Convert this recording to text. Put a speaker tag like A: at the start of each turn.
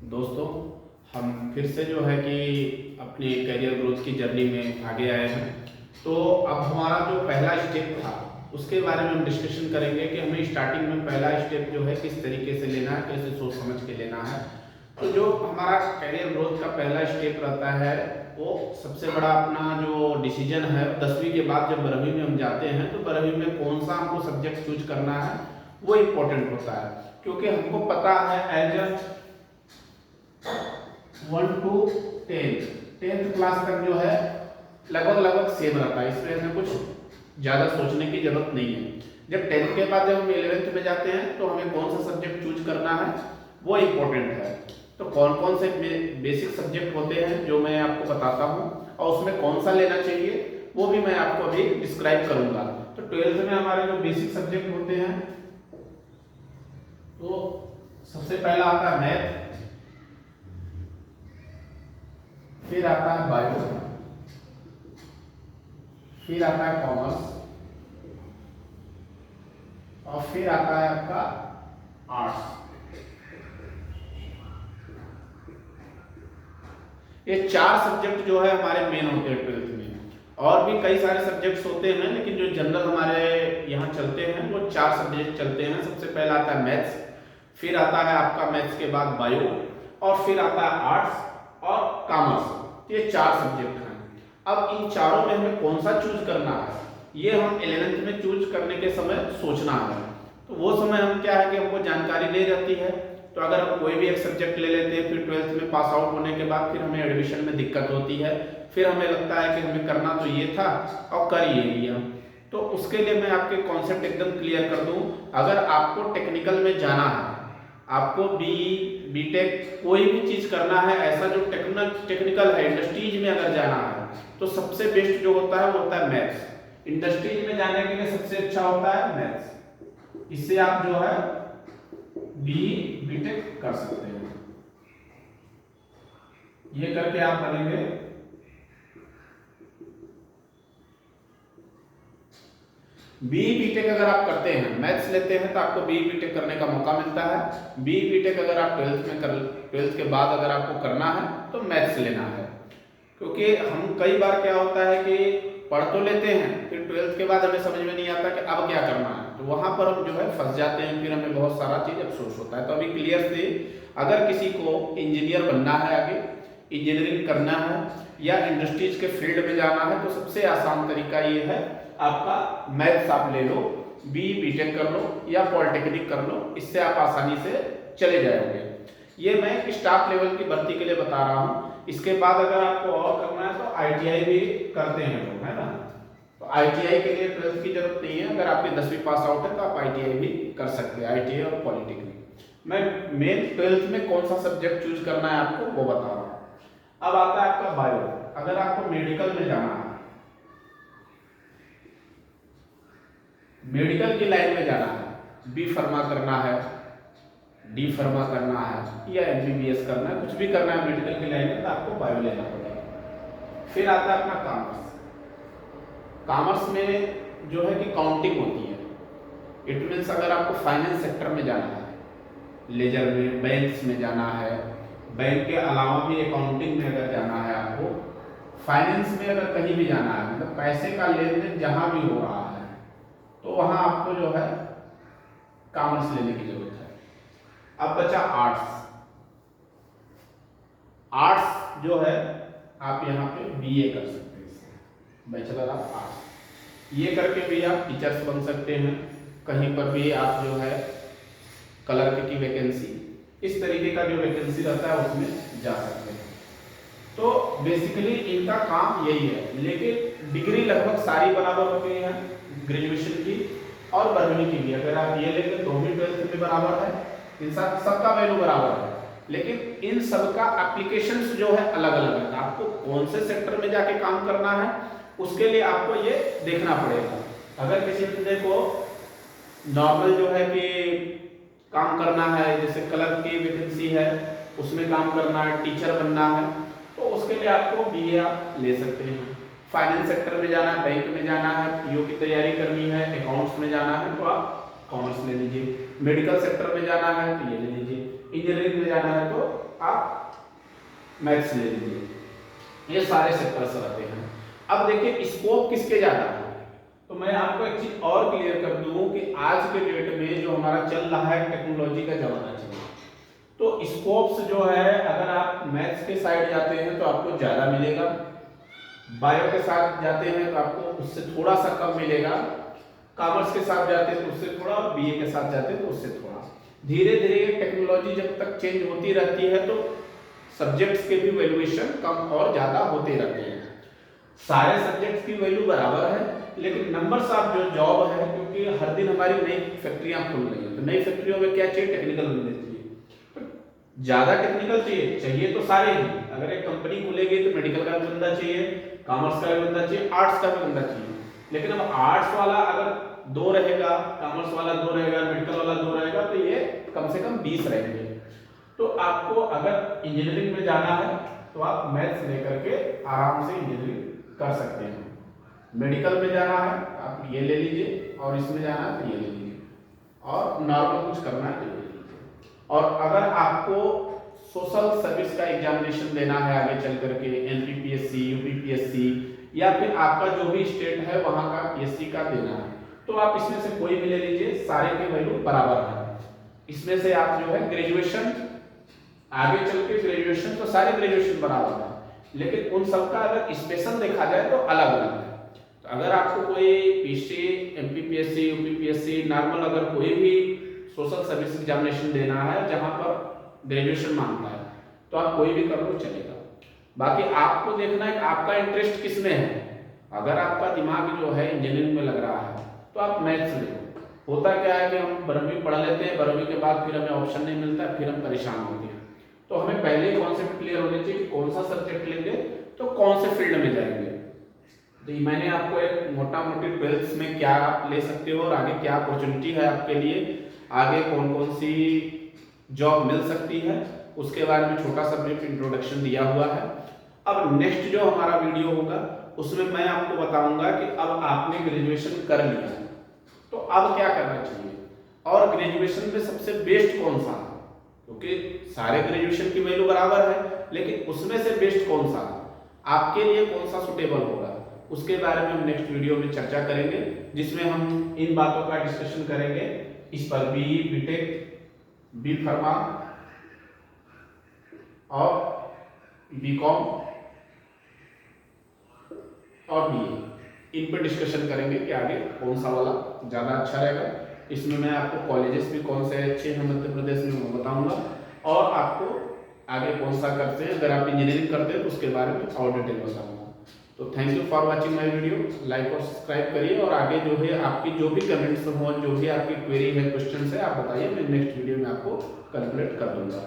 A: दोस्तों, हम फिर से जो है कि अपनी करियर ग्रोथ की जर्नी में आगे आए हैं। तो अब हमारा जो पहला स्टेप था उसके बारे में हम डिस्कशन करेंगे कि हमें स्टार्टिंग में पहला स्टेप जो है किस तरीके से लेना है, कैसे सोच समझ के लेना है। तो जो हमारा करियर ग्रोथ का पहला स्टेप रहता है वो सबसे बड़ा अपना जो डिसीजन है 10वीं के बाद जब 12वीं में हम जाते हैं तो 12वीं में कौन सा हमको सब्जेक्ट चूज करना है वो इम्पोर्टेंट होता है, क्योंकि हमको पता है as a 1 to 10th class तक जो है लगभग सेम रहता है, इसमें हमें कुछ ज़्यादा सोचने की जरूरत नहीं है। जब 10th के बाद जब हम 11th में जाते हैं तो हमें कौन सा सब्जेक्ट चूज करना है वो इम्पोर्टेंट है। तो कौन कौन से बेसिक सब्जेक्ट होते हैं जो मैं आपको बताता हूँ और उसमें कौन सा लेना चाहिए वो भी मैं आपको अभी डिस्क्राइब करूंगा। तो 12th में हमारे जो बेसिक सब्जेक्ट होते हैं तो सबसे पहला आता है मैथ, फिर आता है बायो, फिर आता है कॉमर्स और फिर आता है आपका आर्ट्स। ये 4 सब्जेक्ट जो है हमारे मेन होते हैं 12th में। और भी कई सारे सब्जेक्ट्स होते हैं लेकिन जो जनरल हमारे यहाँ चलते हैं वो 4 सब्जेक्ट चलते हैं। सबसे पहला आता है मैथ्स, फिर आता है आपका मैथ्स के बाद बायो और फिर आता है आर्ट्स और कॉमर्स। ये 4 सब्जेक्ट हैं। अब इन चारों में हमें कौन सा चूज करना है ये हम 11th में चूज करने के समय सोचना है। तो वो समय हम क्या है कि हमको जानकारी नहीं रहती है, तो अगर हम कोई भी एक सब्जेक्ट ले लेते हैं फिर 12th में पास आउट होने के बाद फिर हमें एडमिशन में दिक्कत होती है, फिर हमें लगता है कि हमें करना तो ये था और कर ये लिया। तो उसके लिए मैं आपके कॉन्सेप्ट एकदम क्लियर कर दूं। अगर आपको टेक्निकल में जाना है, आपको बीटेक कोई भी चीज करना है, ऐसा जो टेक्निकल है, इंडस्ट्रीज में अगर जाना है तो सबसे बेस्ट जो होता है वो होता है मैथ्स। इंडस्ट्रीज में जाने के लिए सबसे अच्छा होता है मैथ्स। इससे आप जो है बीटेक कर सकते हैं। ये करके आप बनेंगे बीटेक। अगर आप करते हैं मैथ्स लेते हैं तो आपको बीटेक करने का मौका मिलता है। बीटेक अगर आप 12th के बाद अगर आपको करना है तो मैथ्स लेना है, क्योंकि हम कई बार क्या होता है कि पढ़ तो लेते हैं फिर 12th के बाद हमें समझ में नहीं आता कि अब क्या करना है, तो वहां पर हम जो है फंस जाते हैं, फिर हमें बहुत सारा चीज अफसोस होता है। तो अभी क्लियर से अगर किसी को इंजीनियर बनना है, आगे इंजीनियरिंग करना है या इंडस्ट्रीज के फील्ड में जाना है तो सबसे आसान तरीका ये है आपका मैथ्स आप ले लो, बीटेक कर लो या पॉलिटेक्निक कर लो, इससे आप आसानी से चले जाओगे। ये मैं स्टाफ लेवल की भर्ती के लिए बता रहा हूँ। इसके बाद अगर आपको और करना है तो आईटीआई भी करते हैं लोग, है ना। तो आईटीआई के लिए 12th की जरूरत नहीं है, अगर आपकी 10वीं पास आउट है तो आप आईटीआई भी कर सकते हैं, आईटीआई और पॉलिटेक्निक। मैं मेन 12th में कौन सा सब्जेक्ट चूज करना है आपको वो बता रहा हूँ। अब आता है आपका बायो। अगर आपको मेडिकल में जाना है, मेडिकल की लाइन में जाना है, बी फार्मा करना है, डी फार्मा करना है या एमबीबीएस करना है, कुछ भी करना है मेडिकल की लाइन में तो आपको बायो लेना पड़ेगा। फिर आता है अपना कॉमर्स। कॉमर्स में जो है कि काउंटिंग होती है। इट मीन्स अगर आपको फाइनेंस सेक्टर में जाना है, लेजर में, बैंक्स में जाना है, बैंक के अलावा भी अकाउंटिंग में अगर जाना है, आपको फाइनेंस में अगर कहीं भी जाना है, मतलब पैसे का लेन देन जहां भी हो रहा है तो वहां आपको जो है कॉमर्स लेने की जरूरत है। अब बचा आर्ट्स। आर्ट्स जो है आप यहाँ पे बीए कर सकते हैं, बैचलर ऑफ आर्ट्स। ये करके भी आप टीचर्स बन सकते हैं, कहीं पर भी आप जो है क्लर्क की वैकेंसी, इस तरीके का जो वैकेंसी रहता है उसमें जा सकते हैं। तो बेसिकली इनका काम यही है, लेकिन डिग्री लगभग सारी बराबर हो गई है, ग्रेजुएशन की और 12वीं की भी। अगर आप ये लेकर 2वीं 12th में बराबर है, इन सबका वैल्यू बराबर है, लेकिन इन सबका एप्लीकेशंस जो है अलग अलग है। आपको कौन से सेक्टर में जाके काम करना है उसके लिए आपको ये देखना पड़ेगा। अगर किसी बंदे को नॉर्मल जो है कि काम करना है, जैसे क्लर्क की वैकेंसी है उसमें काम करना है, टीचर बनना है, तो उसके लिए आपको बीए आप ले सकते हैं। फाइनेंस सेक्टर में जाना है, बैंक में जाना है, पीओ की तैयारी करनी है, अकाउंट्स में जाना है तो आप कॉमर्स ले लीजिए। मेडिकल सेक्टर में जाना है तो ये ले लीजिए। इंजीनियरिंग में जाना है तो आप मैथ्स ले लीजिए, ये सारे सेक्टर्स रहते हैं। अब देखिए स्कोप किसके ज्यादा है, तो मैं आपको एक चीज और क्लियर कर दूं कि आज के डेट में जो हमारा चल रहा है टेक्नोलॉजी का जमाना चल रहा है, तो स्कोप्स जो है अगर आप मैथ्स के साइड जाते हैं तो आपको ज्यादा मिलेगा, बायो के साथ जाते हैं तो आपको उससे थोड़ा सा कम मिलेगा, कॉमर्स के साथ जाते हैं तो उससे थोड़ा, और बीए के साथ जाते हैं तो उससे थोड़ा। धीरे धीरे टेक्नोलॉजी जब तक चेंज होती रहती है तो सब्जेक्ट्स के भी वैल्यूएशन कम और ज्यादा होते रहते हैं। सारे सब्जेक्ट्स की वैल्यू बराबर है, लेकिन नंबर्स ऑफ जो जॉब है, क्योंकि हर दिन हमारी नई फैक्ट्रियां खुल रही हैं, तो नई फैक्ट्रियों में क्या चाहिए, टेक्निकल बंदे चाहिए, तो ज्यादा टेक्निकल चाहिए तो सारे ही। अगर एक कंपनी खुलेगी तो मेडिकल का भी बंदा चाहिए, कॉमर्स का भी बंदा चाहिए, आर्ट्स का भी बंदा चाहिए। लेकिन अब आर्ट्स वाला अगर 2 रहेगा, कॉमर्स वाला 2 रहेगा, मेडिकल वाला 2 रहेगा, तो ये कम से कम 20 रहेंगे। तो आपको अगर इंजीनियरिंग में जाना है तो आप मैथ्स लेकर के आराम से इंजीनियरिंग कर सकते हैं। मेडिकल में जाना है आप ये ले लीजिए, और इसमें जाना है तो ये ले लीजिए, और नॉर्मल कुछ करना है तो ये ले लीजिए। और अगर आपको सोशल सर्विस का एग्जामिनेशन देना है आगे चल करके, एनपीपीएससी, यूपीपीएससी, या फिर आपका जो भी स्टेट है वहां का पीएससी का देना है, तो आप इसमें से कोई भी ले लीजिए, सारे की वैल्यू बराबर है। इसमें से आप जो है ग्रेजुएशन, आगे चल के ग्रेजुएशन तो सारे ग्रेजुएशन बराबर है, लेकिन उन सबका अगर स्पेशल देखा जाए तो अलग अलग है। तो अगर आपको कोई पीसी, एमपीपीएससी, यूपीपीएससी, नॉर्मल अगर कोई भी सोशल सर्विस एग्जामिनेशन देना है जहां पर ग्रेजुएशन मांगता है, तो आप कोई भी कर लो चलेगा। बाकी आपको देखना है कि आपका इंटरेस्ट किस में है। अगर आपका दिमाग जो है इंजीनियरिंग में लग रहा है तो आप मैथ्स ले। होता क्या है कि हम 12वीं पढ़ लेते हैं, 12वीं के बाद फिर हमें ऑप्शन नहीं मिलता, फिर हम परेशान होते हैं। तो हमें पहले कॉन्सेप्ट क्लियर होने चाहिए कि कौन सा सब्जेक्ट लेंगे तो कौन से फील्ड में जाएंगे। तो मैंने आपको एक मोटा मोटी 12th में क्या आप ले सकते हो और आगे क्या अपॉर्चुनिटी है आपके लिए, आगे कौन कौन सी जॉब मिल सकती है, उसके बारे में छोटा सा ब्रीफ इंट्रोडक्शन दिया हुआ है। अब नेक्स्ट जो हमारा वीडियो होगा उसमें मैं आपको बताऊंगा कि अब आपने ग्रेजुएशन कर लिया है तो अब क्या करना चाहिए, और ग्रेजुएशन में सबसे बेस्ट कौन सा है, क्योंकि सारे ग्रेजुएशन की वैल्यू बराबर है, लेकिन उसमें से बेस्ट कौन सा है, आपके लिए कौन सा सुटेबल होगा, उसके बारे में हम नेक्स्ट वीडियो में चर्चा करेंगे, जिसमें हम इन बातों का डिस्कशन करेंगे। इस पर बीई, बीटेक, बी फार्मा और बीकॉम और बीए, इन पर डिस्कशन करेंगे कि आगे कौन सा वाला ज़्यादा अच्छा रहेगा। इसमें मैं आपको कॉलेजेस भी कौन से अच्छे हैं मध्य प्रदेश में वो बताऊंगा, और आपको आगे कौन सा करते हैं, अगर आप इंजीनियरिंग करते हैं तो उसके बारे में और डिटेल बताऊंगा। तो thank you for watching my video, like और सब्सक्राइब करिए, और आगे जो है आपकी जो भी कमेंट्स हो, जो भी आपकी क्वेरी है, क्वेश्चन है, आप बताइए, मैं नेक्स्ट वीडियो में आपको कैलकुलेट कर दूंगा।